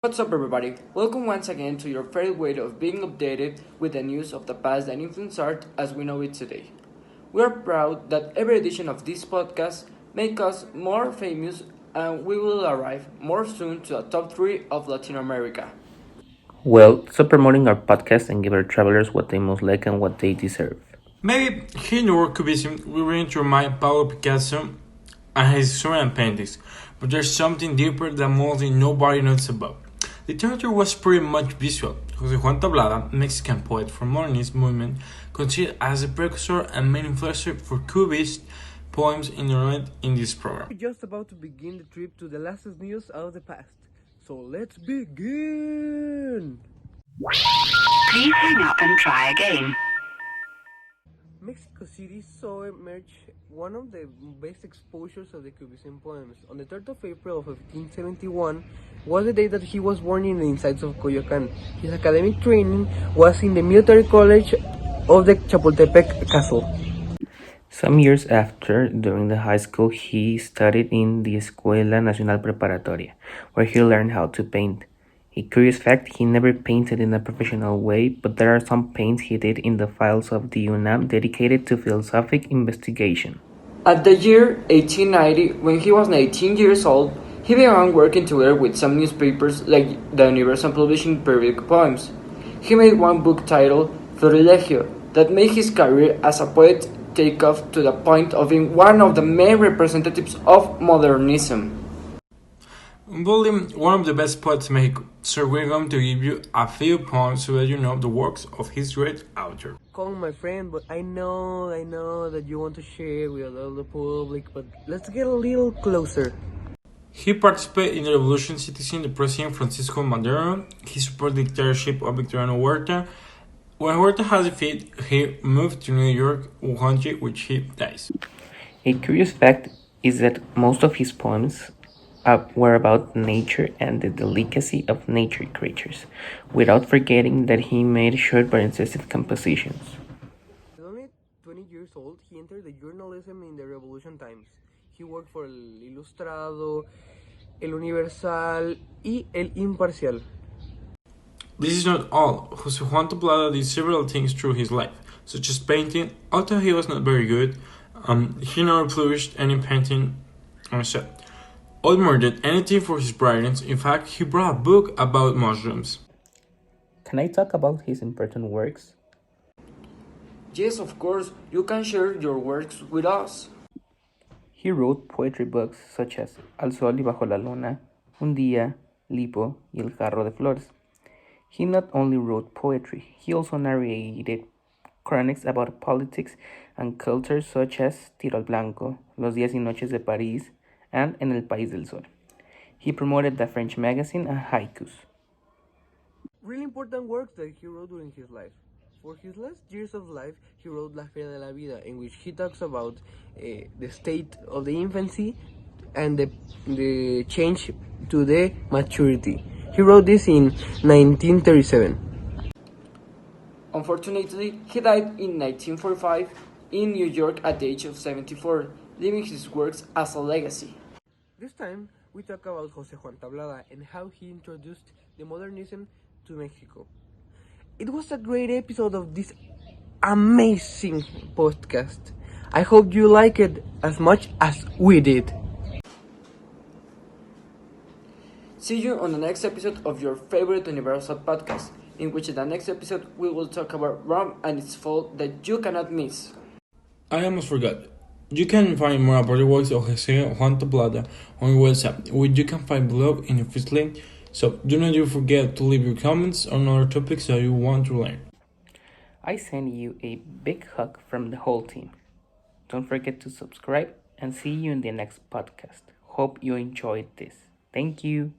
What's up, everybody? Welcome once again to your favorite way of being updated with the news of the past that influence art as we know it today. We are proud that every edition of this podcast makes us more famous, and we will arrive more soon to the top 3 of Latin America. Well, stop promoting our podcast and give our travelers what they most like and what they deserve. Maybe here in the work cubism we bring to mind Pablo Picasso and his Sorian paintings, but there's something deeper that mostly nobody knows about. The theater was pretty much visual. José Juan Tablada, Mexican poet from modernist movement, considered as the precursor and main influencer for cubist poems in this program. We're just about to begin the trip to the latest news out of the past. So let's begin! Please hang up and try again. Mexico City saw emerge one of the best exposures of the Cubism poems. On the 3rd of April of 1571 was the day that he was born in the insides of Coyoacán. His academic training was in the military college of the Chapultepec Castle. Some years after, during the high school, he studied in the Escuela Nacional Preparatoria, where he learned how to paint. A curious fact, he never painted in a professional way, but there are some paints he did in the files of the UNAM dedicated to philosophic investigation. At the year 1890, when he was 19 years old, he began working together with some newspapers like the Universal publishing periodic poems. He made one book titled Florilegio that made his career as a poet take off to the point of being one of the main representatives of modernism. William, one of the best poets in Mexico, so we're going to give you a few poems so that you know the works of his great author. Come, my friend, but I know that you want to share with all the public, but let's get a little closer. He participated in the revolution citizen the President Francisco Madero. He supported the dictatorship of Victoriano Huerta. When Huerta has defeated, he moved to New York, country which he dies. A curious fact is that most of his poems were about nature and the delicacy of nature creatures, without forgetting that he made short but incisive compositions. At only 20 years old, he entered the journalism in the Revolution times. He worked for El Ilustrado, El Universal, y El Imparcial. This is not all. José Juan Tablada did several things through his life, such as painting. Although he was not very good, he never published any painting himself, or more than anything for his writings. In fact, he brought a book about mushrooms. Can I talk about his important works? Yes, of course, you can share your works with us. He wrote poetry books such as Al Sol y Bajo la Luna, Un Día, Lipo, y El Jarro de Flores. He not only wrote poetry, he also narrated chroniques about politics and culture such as Tiro al Blanco, Los Días y Noches de París, and En el País del Sol. He promoted the French magazine and haikus. Really important works that he wrote during his life. For his last years of life, he wrote La Feria de la Vida, in which he talks about the state of the infancy and the change to the maturity. He wrote this in 1937. Unfortunately, he died in 1945 in New York at the age of 74, leaving his works as a legacy. This time, we talk about José Juan Tablada and how he introduced the modernism to Mexico. It was a great episode of this amazing podcast. I hope you like it as much as we did. See you on the next episode of your favorite Universal podcast, in which in the next episode we will talk about Rome and its fall that you cannot miss. I almost forgot. You can find more about the works of José Juan Tablada on your website, which you can find below in the first link. So do not forget to leave your comments on other topics that you want to learn. I send you a big hug from the whole team. Don't forget to subscribe and see you in the next podcast. Hope you enjoyed this. Thank you.